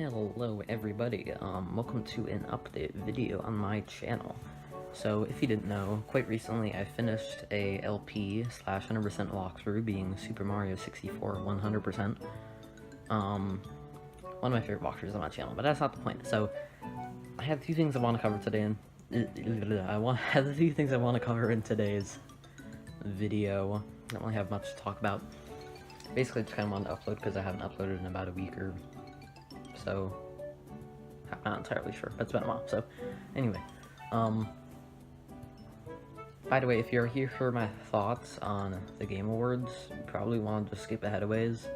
Hello everybody, welcome to an update video on my channel. So if you didn't know, quite recently I finished a LP / 100% walkthrough being Super Mario 64 100%. One of my favorite walkthroughs on my channel, but that's not the point. So I have two things I want to cover today, and have a few things I want to cover in today's video. I don't really have much to talk about. Basically just kind of wanted to upload because I haven't uploaded in about a week or so. I'm not entirely sure, but it's been a while. So anyway, by the way, if you're here for my thoughts on the Game Awards, you probably want to just skip ahead a ways,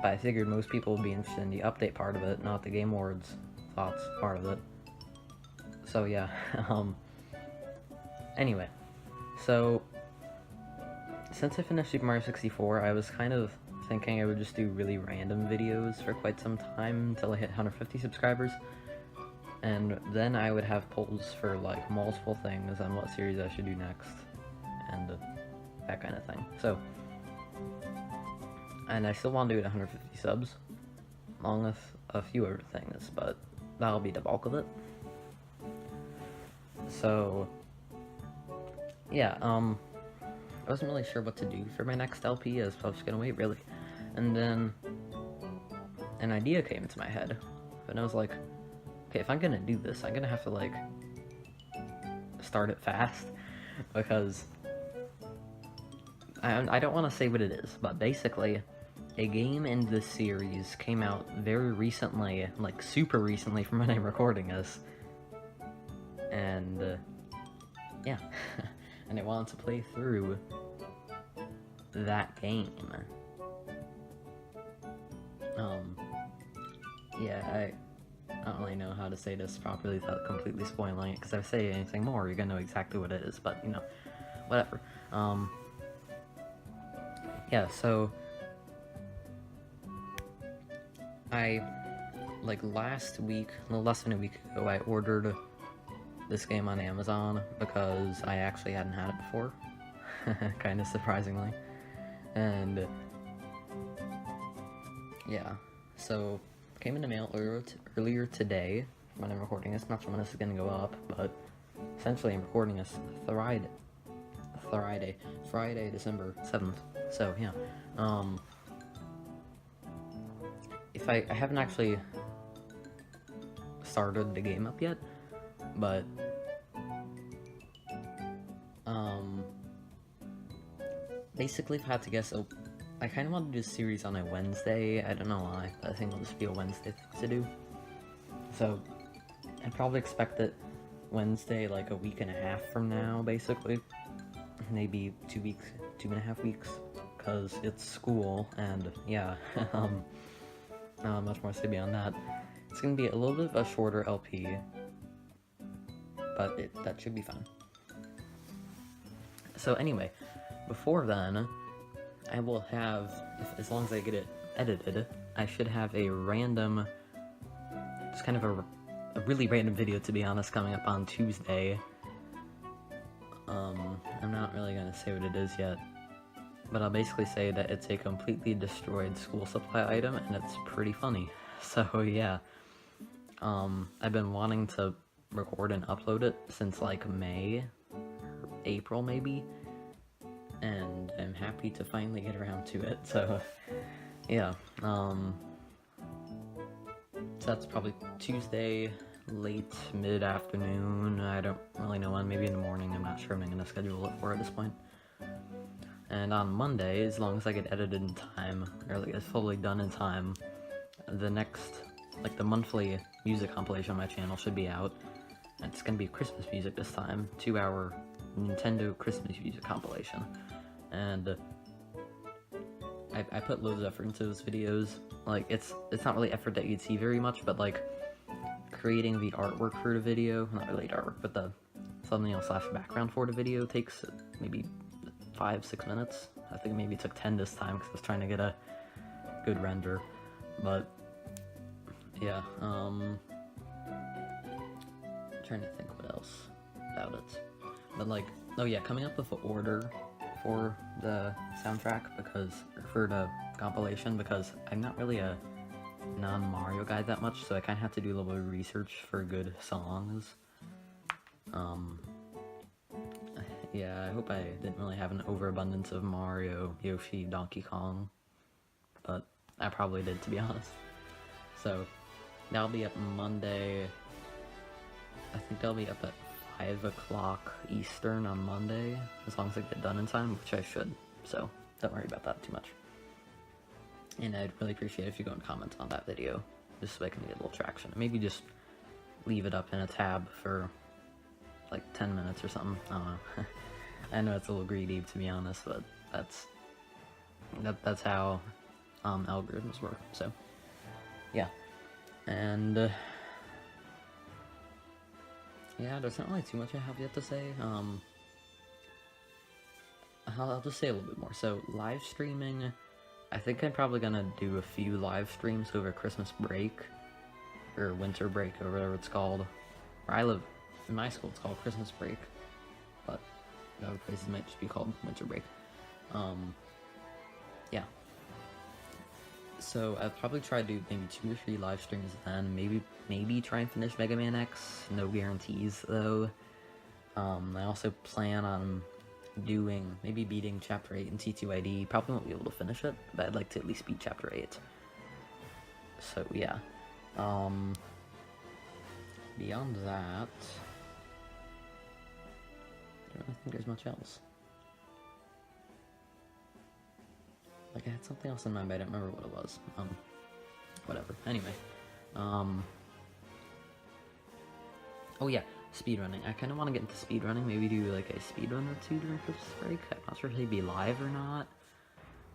but I figured most people would be interested in the update part of it, not the Game Awards thoughts part of it. So yeah, anyway, so since I finished Super Mario 64, I was kind of thinking I would just do really random videos for quite some time until I hit 150 subscribers, and then I would have polls for like multiple things on what series I should do next, and that kind of thing. So, and I still want to do it at 150 subs, along with a few other things, but that'll be the bulk of it. So, yeah, I wasn't really sure what to do for my next LP. I was probably just gonna wait, really. And then an idea came into my head, and I was like, okay, if I'm gonna do this, I'm gonna have to, like, start it fast, because I don't want to say what it is, but basically, a game in this series came out very recently, like, super recently from when I'm recording this, and, yeah, and I wanted to play through that game. Yeah, I don't really know how to say this properly without completely spoiling it, because if I say anything more, you're gonna know exactly what it is, but, you know, whatever. Yeah, so, like, last week, no, less than a week ago, I ordered this game on Amazon, because I actually hadn't had it before, kind of surprisingly, and, yeah, so, came in the mail earlier today, when I'm recording this. Not sure when this is gonna go up, but essentially I'm recording this Friday, December 7th, so yeah, if I haven't actually started the game up yet, but, basically, if I had to guess, I kind of want to do a series on a Wednesday. I don't know why, but I think it'll just be a Wednesday thing to do. So, I'd probably expect it Wednesday, like a week and a half from now, basically. Maybe 2 weeks, 2.5 weeks, because it's school, and yeah, not much more to say beyond that. It's gonna be a little bit of a shorter LP, but that should be fine. So anyway, before then, I will have, as long as I get it edited, I should have a random, just kind of a really random video, to be honest, coming up on Tuesday. I'm not really gonna say what it is yet, but I'll basically say that it's a completely destroyed school supply item, and it's pretty funny. So yeah, I've been wanting to record and upload it since like May, or April maybe, and I'm happy to finally get around to it. So yeah, so that's probably Tuesday, late mid-afternoon. I don't really know when, maybe in the morning. I'm not sure when I'm gonna schedule it for at this point. And on Monday, as long as I get edited in time, or like it's fully done in time, the next, like, the monthly music compilation on my channel should be out. It's gonna be Christmas music this time, 2-hour Nintendo Christmas music compilation, and I put loads of effort into those videos. Like, it's not really effort that you'd see very much, but like creating the artwork for the video, not really the artwork, but the thumbnail / background for the video takes maybe 5-6 minutes. I think maybe it took 10 this time because I was trying to get a good render, but yeah, I'm trying to think what else about it. But like, oh yeah, coming up with an order for the soundtrack, because, or for the compilation, because I'm not really a non-Mario guy that much, so I kind of have to do a little bit of research for good songs. Yeah, I hope I didn't really have an overabundance of Mario, Yoshi, Donkey Kong, but I probably did, to be honest. So, that'll be up Monday. I think that'll be up at 5 o'clock Eastern on Monday, as long as I get done in time, which I should, so don't worry about that too much. And I'd really appreciate it if you go and comment on that video, just so I can get a little traction. Maybe just leave it up in a tab for like 10 minutes or something. I don't know. I know it's a little greedy, to be honest, but that's how algorithms work. So yeah, and yeah, there's not really too much I have yet to say. I'll just say a little bit more. So live streaming, I think I'm probably gonna do a few live streams over Christmas break or winter break or whatever it's called. Where I live, in my school, it's called Christmas break, but other places might just be called winter break. Yeah. So I'll probably try to do maybe 2 or 3 live streams then. Maybe try and finish Mega Man X. No guarantees though. I also plan on maybe beating Chapter 8 in T2ID. Probably won't be able to finish it, but I'd like to at least beat Chapter 8. So yeah. Beyond that, I don't think there's much else. Like, I had something else in mind, but I don't remember what it was. Whatever. Anyway. Oh yeah, speedrunning. I kind of want to get into speedrunning. Maybe do, like, a speedrun or 2 during Christmas break. I'm not sure if they'd be live or not.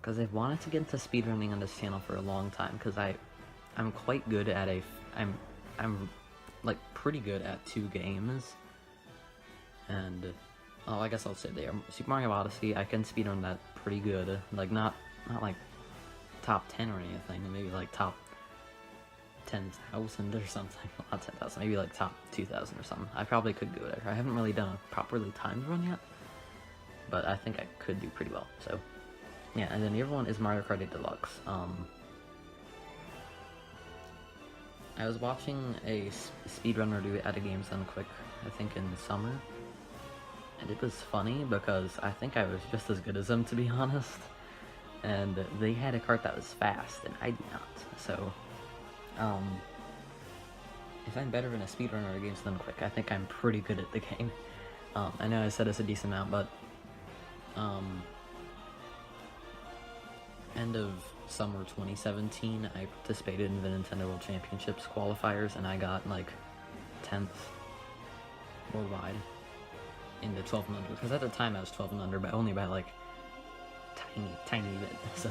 Because I've wanted to get into speedrunning on this channel for a long time. Because I'm quite good at I'm like, pretty good at 2 games. And, oh, I guess I'll say there. Super Mario Odyssey, I can speedrun that pretty good. Like, not like top 10 or anything, maybe like top 10,000 or something. Not 10,000, maybe like top 2,000 or something. I probably could go there. I haven't really done a properly timed run yet, but I think I could do pretty well. So, yeah, and then the other one is Mario Kart 8 Deluxe. I was watching a speedrunner do it at a Games Done Quick, I think in summer, and it was funny because I think I was just as good as him, to be honest. And they had a kart that was fast, and I do not. So, if I'm better in a speedrunner or Games Done Quick, I think I'm pretty good at the game. I know I said it's a decent amount, but end of summer 2017, I participated in the Nintendo World Championships qualifiers, and I got like 10th worldwide in the 12 and under. Because at the time I was 12 and under, but only by like tiny bit. So,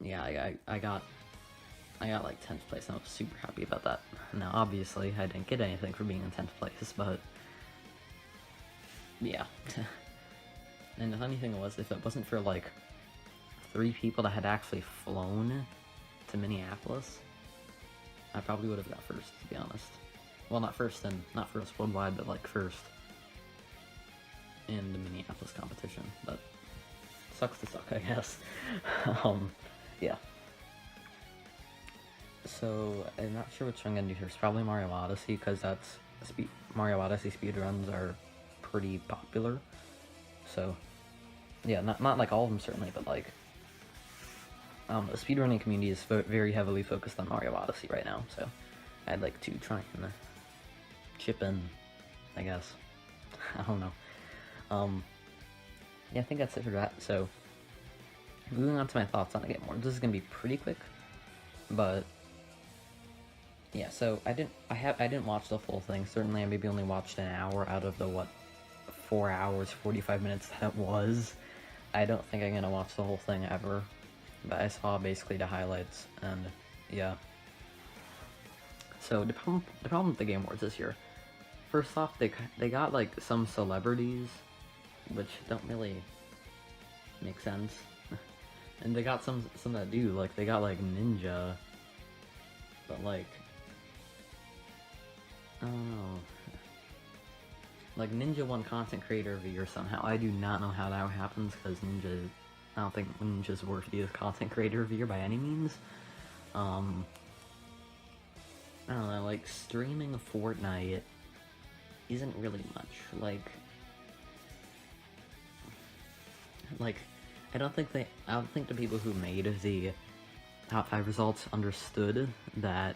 yeah, I got like 10th place, and I was super happy about that. Now, obviously, I didn't get anything for being in 10th place, but yeah. And the funny thing was, if it wasn't for like 3 people that had actually flown to Minneapolis, I probably would have got first, to be honest. Well, not first worldwide, but like first in the Minneapolis competition, but sucks to suck, I guess. Yeah. So, I'm not sure which I'm gonna do here. It's probably Mario Odyssey, because Mario Odyssey speedruns are pretty popular. So, yeah, not like all of them, certainly, but like, the speedrunning community is very heavily focused on Mario Odyssey right now, so I'd like to try and chip in, I guess. I don't know. Yeah, I think that's it for that. So, moving on to my thoughts on it again more. This is gonna be pretty quick, but yeah. So I didn't watch the full thing. Certainly, I maybe only watched an hour out of the 4 hours 45 minutes that was. I don't think I'm gonna watch the whole thing ever, but I saw basically the highlights, and yeah. So the problem with the Game Awards this year. First off, they got like some celebrities, which don't really make sense, and they got some that do. Like, they got like Ninja, but like, I don't know. Like, Ninja won Content Creator of the Year somehow. I do not know how that happens, because Ninja I don't think Ninja's worthy of content creator of the year by any means. I don't know, like, streaming Fortnite isn't really much. Like, I don't think the people who made the top 5 results understood that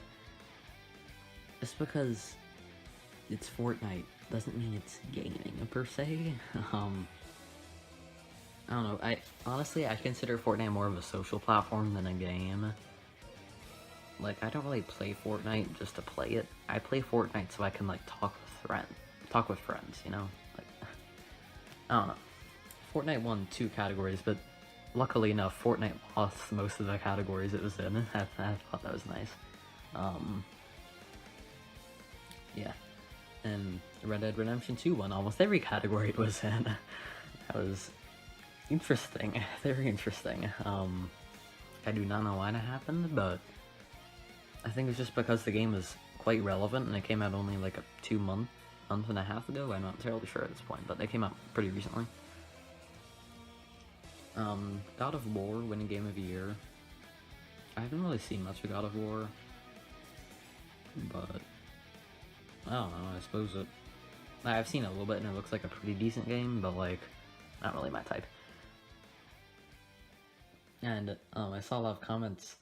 just because it's Fortnite doesn't mean it's gaming per se. I don't know, honestly, I consider Fortnite more of a social platform than a game. Like, I don't really play Fortnite just to play it. I play Fortnite so I can, like, talk with friends, you know? Like, I don't know. Fortnite won 2 categories, but luckily enough, Fortnite lost most of the categories it was in. I thought that was nice. Yeah. And Red Dead Redemption 2 won almost every category it was in. That was interesting. Very interesting. I do not know why that happened, but I think it's just because the game is quite relevant and it came out only like a month and a half ago. I'm not entirely sure at this point, but they came out pretty recently. God of War winning Game of the Year. I haven't really seen much of God of War, but I don't know, I suppose I've seen it a little bit and it looks like a pretty decent game, but like, not really my type. And I saw a lot of comments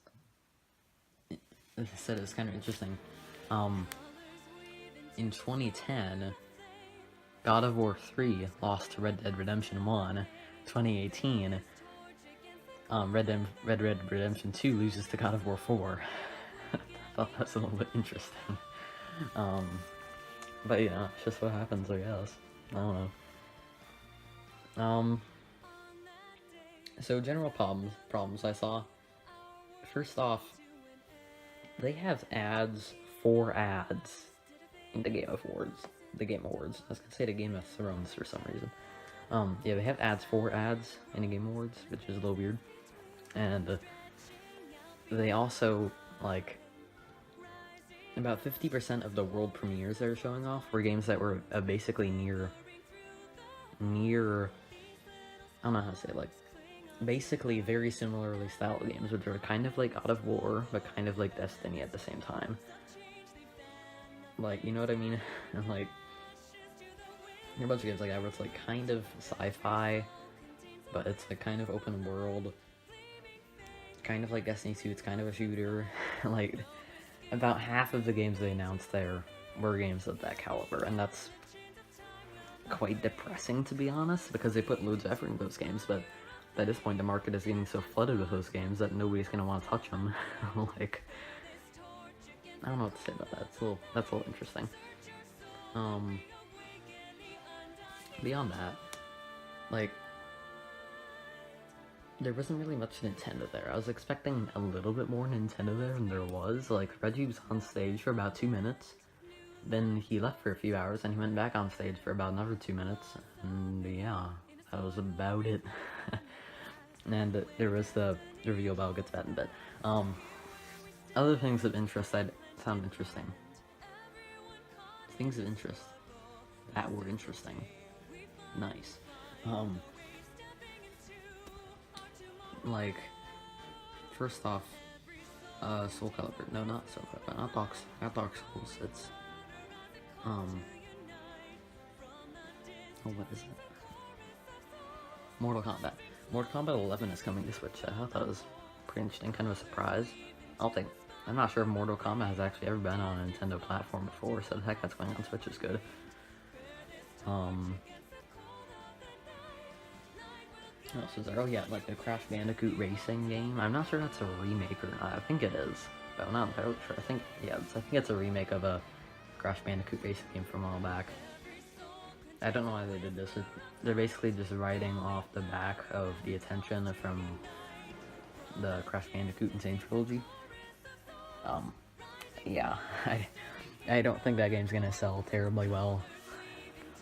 that said it was kind of interesting. In 2010, God of War 3 lost to Red Dead Redemption 1. 2018, Red Dead Redemption 2 loses to God of War 4. I thought that was a little bit interesting. But yeah, it's just what happens, I guess. I don't know. So general problems I saw. First off, they have ads for ads in the Game Awards. I was gonna say the Game of Thrones for some reason. Yeah, they have ads for ads in the Game Awards, which is a little weird. And they also, like, about 50% of the world premieres they're showing off were games that were basically near, I don't know how to say it, like, basically very similarly styled games, which are kind of like God of War, but kind of like Destiny at the same time. Like, you know what I mean? And like, there are a bunch of games like that where it's like kind of sci-fi, but it's like kind of open world, kind of like Destiny 2, it's kind of a shooter. Like, about half of the games they announced there were games of that caliber, and that's quite depressing, to be honest, because they put loads of effort into those games, but at this point the market is getting so flooded with those games that nobody's gonna want to touch them. Like, I don't know what to say about that. That's a little interesting. Beyond that, like, there wasn't really much Nintendo there. I was expecting a little bit more Nintendo there than there was. Like, Reggie was on stage for about 2 minutes, then he left for a few hours, and he went back on stage for about another 2 minutes, and yeah, that was about it. And there was the reveal about gets that in bed. Other things of interest that sound interesting. Things of interest that were interesting. Nice. Like, first off, Soul Calibur. No, not Soul Calibur. Not Dark Souls. It's oh, what is it? Mortal Kombat. Mortal Kombat 11 is coming to Switch. I thought that was pretty interesting, kind of a surprise. I'm not sure if Mortal Kombat has actually ever been on a Nintendo platform before, so the heck that's going on Switch is good. What else is there? Oh yeah, like a Crash Bandicoot racing game. I'm not sure if that's a remake or not. I think it is, but I'm not entirely sure. I think it's a remake of a Crash Bandicoot racing game from a while back. I don't know why they did this. They're basically just writing off the back of the attention from the Crash Bandicoot Insane Trilogy. Yeah, I don't think that game's gonna sell terribly well,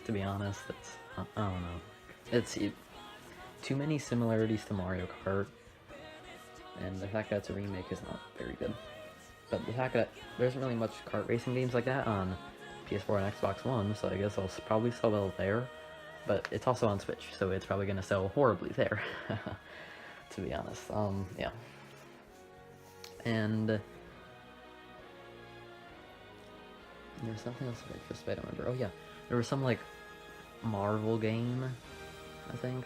to be honest. I don't know. It's too many similarities to Mario Kart, and the fact that it's a remake is not very good. But the fact that there isn't really much kart racing games like that on PS4 and Xbox One, so I guess I'll probably sell well there. But it's also on Switch, so it's probably gonna sell horribly there. to be honest. Yeah. And there's something else that I just don't remember. Oh yeah, there was some like Marvel game, I think.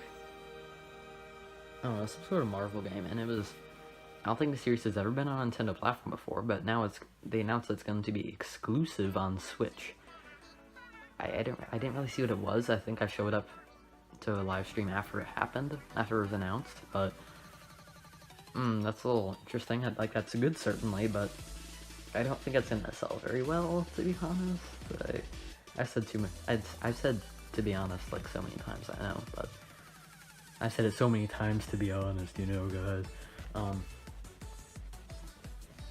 I don't know, some sort of Marvel game, and it was. I don't think the series has ever been on a Nintendo platform before, but now they announced it's going to be exclusive on Switch. I didn't really see what it was. I think I showed up to a live stream after it happened, after it was announced, but that's a little interesting. That's good, certainly, but I don't think it's gonna sell very well, to be honest. I've said to be honest like so many times, I know, but I've said it so many times to be honest, you know, guys.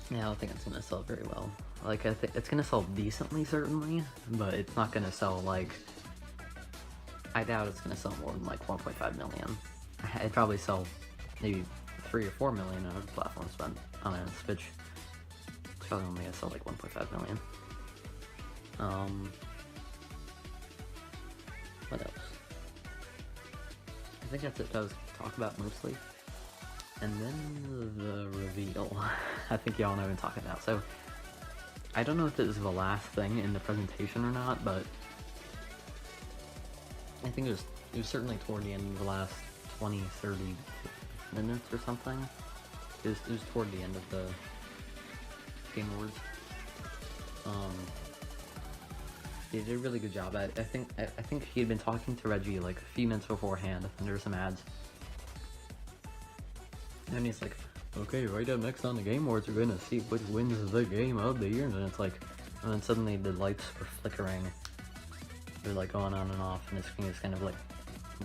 Yeah, I don't think it's gonna sell very well. Like, I think it's gonna sell decently, certainly, but it's not gonna sell, like, I doubt it's gonna sell more than, like, 1.5 million. It'd probably sell maybe 3 or 4 million on a platform spent on a Switch. It's probably only gonna sell, like, 1.5 million. What else? I think that's it I was gonna talk about mostly. And then the reveal. I think y'all know what I'm talking about. So, I don't know if this is the last thing in the presentation or not, but I think it was certainly toward the end of the last 20, 30 minutes or something. It was toward the end of the Game Awards. He did a really good job at it. I think he had been talking to Reggie like a few minutes beforehand, and there were some ads. And he's like, okay, right up next on the Game Awards, we're gonna see which wins the game of the year. And then it's like, and then suddenly the lights were flickering. They're like going on and off, and the screen is kind of like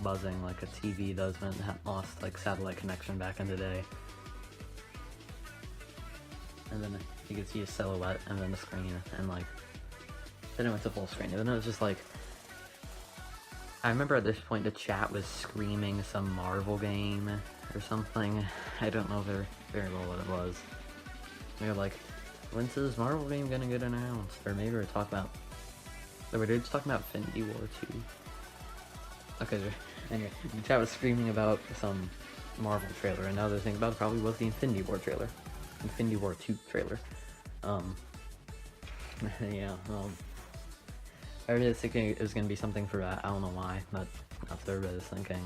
buzzing like a TV does when it lost like satellite connection back in the day. And then you could see a silhouette, and then the screen, and like, then it went to full screen. And then it was just like, I remember at this point the chat was screaming some Marvel game or something. I don't know very well what it was. They were like, when's this Marvel game gonna get announced? Or maybe we were talking about, they were just talking about Infinity War 2. Okay, anyway, the chat was screaming about some Marvel trailer, and another thing about it probably was the Infinity War trailer. Infinity War 2 trailer. Yeah, I was thinking it was gonna be something for that. I don't know why, but that's what everybody was thinking.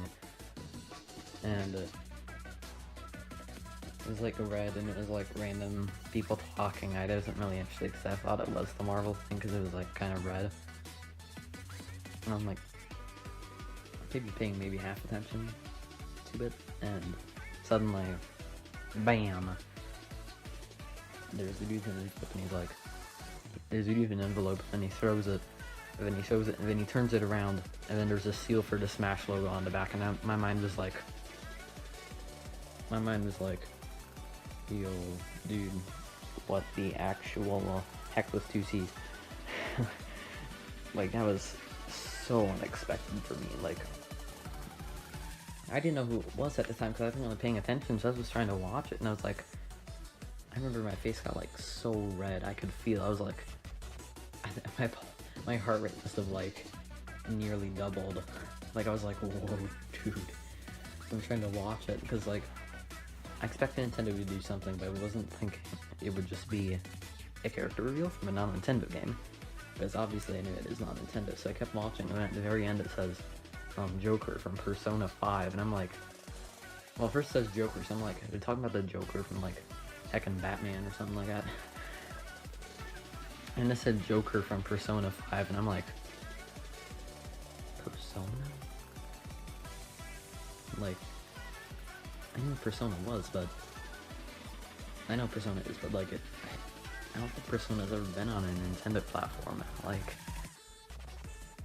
And it was like red, and it was like random people talking. I wasn't really interested because I thought it was the Marvel thing because it was like kind of red. And I'm like, paying maybe half attention to it, and suddenly, bam! There's a dude in an envelope, and he's like, there's a dude in an envelope, and he throws it. And then he shows it, and then he turns it around, and then there's a seal for the Smash logo on the back, and my mind was like, yo, dude, what the actual heck with 2 C's? Like, that was so unexpected for me. Like, I didn't know who it was at the time, because I wasn't really paying attention, so I was just trying to watch it, and I was like, I remember my face got, like, so red, I could feel, I was like, my heart rate must have, like, nearly doubled. Like, I was like, whoa, dude. I'm trying to watch it, because, like, I expected Nintendo to do something, but I wasn't thinking it would just be a character reveal from a non-Nintendo game. Because obviously I knew it is not Nintendo, so I kept watching, and at the very end it says, Joker from Persona 5, and I'm like, well, first it says Joker, so I'm like, they're talking about the Joker from, like, heckin' Batman or something like that. And it said Joker from Persona 5, and I'm like, Persona? Like, I knew what Persona was, but I know Persona is, but like, I don't think Persona's ever been on a Nintendo platform. Like,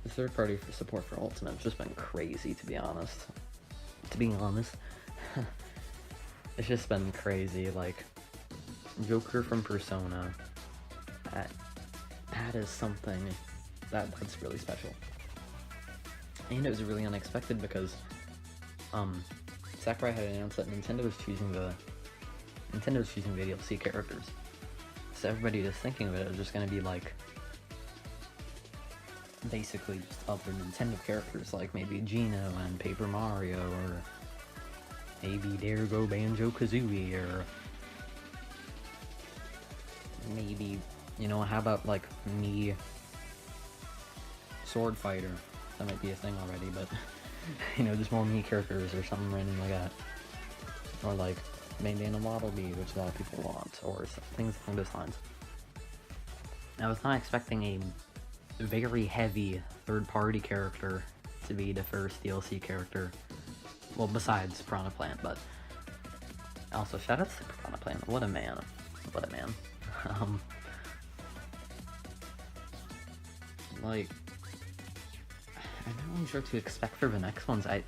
the third-party support for Ultimate's just been crazy, to be honest. It's just been crazy. Like, Joker from Persona, that is something that's really special. And it was really unexpected because Sakurai had announced that Nintendo was choosing the DLC characters. So everybody just thinking of it was just gonna be like basically just other Nintendo characters, like maybe Geno and Paper Mario, or maybe There Go Banjo-Kazooie, or maybe, you know, how about, like, me Sword Fighter? That might be a thing already, but, you know, just more me characters or something random like that. Or, like, Bandana Waddle Bee, which a lot of people want, or things along those lines. I was not expecting a very heavy third-party character to be the first DLC character. Well, besides Piranha Plant, but also shout out to Piranha Plant. What a man. What a man. Like, I'm not really sure what to expect for the next ones. I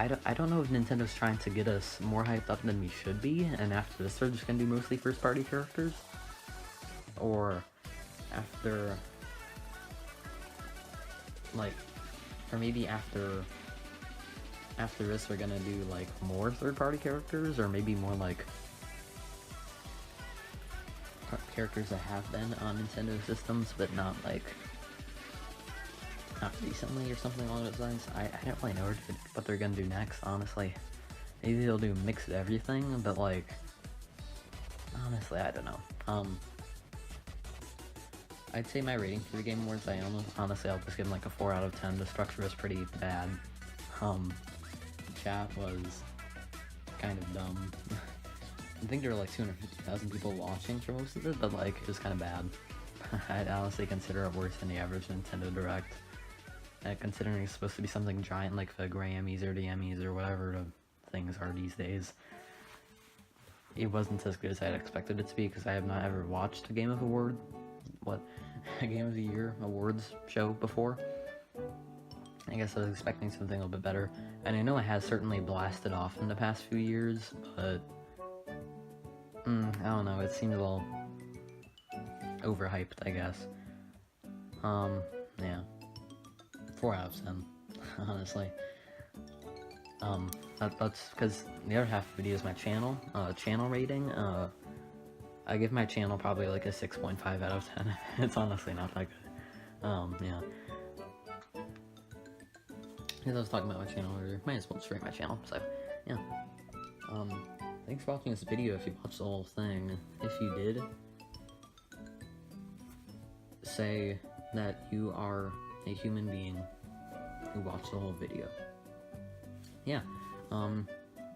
don't know if Nintendo's trying to get us more hyped up than we should be, and after this they're just gonna do mostly first-party characters, or after, like, or maybe after this we're gonna do, like, more third-party characters, or maybe more, like, characters that have been on Nintendo systems, but not, like, not recently or something along those lines. I don't really know what they're gonna do next, honestly. Maybe they'll do mixed everything, but, like, honestly, I don't know. I'd say my rating for the Game Awards, honestly, I'll just give them like a 4 out of 10. The structure was pretty bad. Chat was kind of dumb. I think there were like 250,000 people watching for most of it, but like, it was kind of bad. I'd honestly consider it worse than the average Nintendo Direct. Considering it's supposed to be something giant like the Grammys or the Emmys or whatever the things are these days. It wasn't as good as I'd expected it to be, because I have not ever watched a Game of the Year awards show before. I guess I was expecting something a little bit better, and I know it has certainly blasted off in the past few years, but I don't know, it seems a little overhyped, I guess. Yeah. 4 out of 10, honestly. That's because the other half of the video is my channel rating. I give my channel probably like a 6.5 out of 10. It's honestly not that good. Yeah. As I was talking about my channel earlier, might as well just rate my channel, so, yeah. Thanks for watching this video if you watched the whole thing. If you did, say that you are a human being who watched the whole video. Yeah,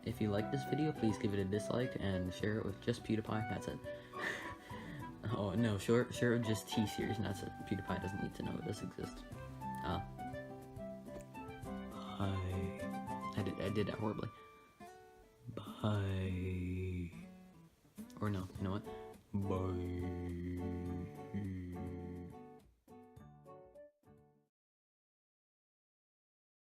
if you like this video, please give it a dislike and share it with just PewDiePie, that's it. Oh, no, share it with just T-Series, and that's it. PewDiePie doesn't need to know it does exist. Bye. I did that horribly. Bye. Or no, you know what? Bye.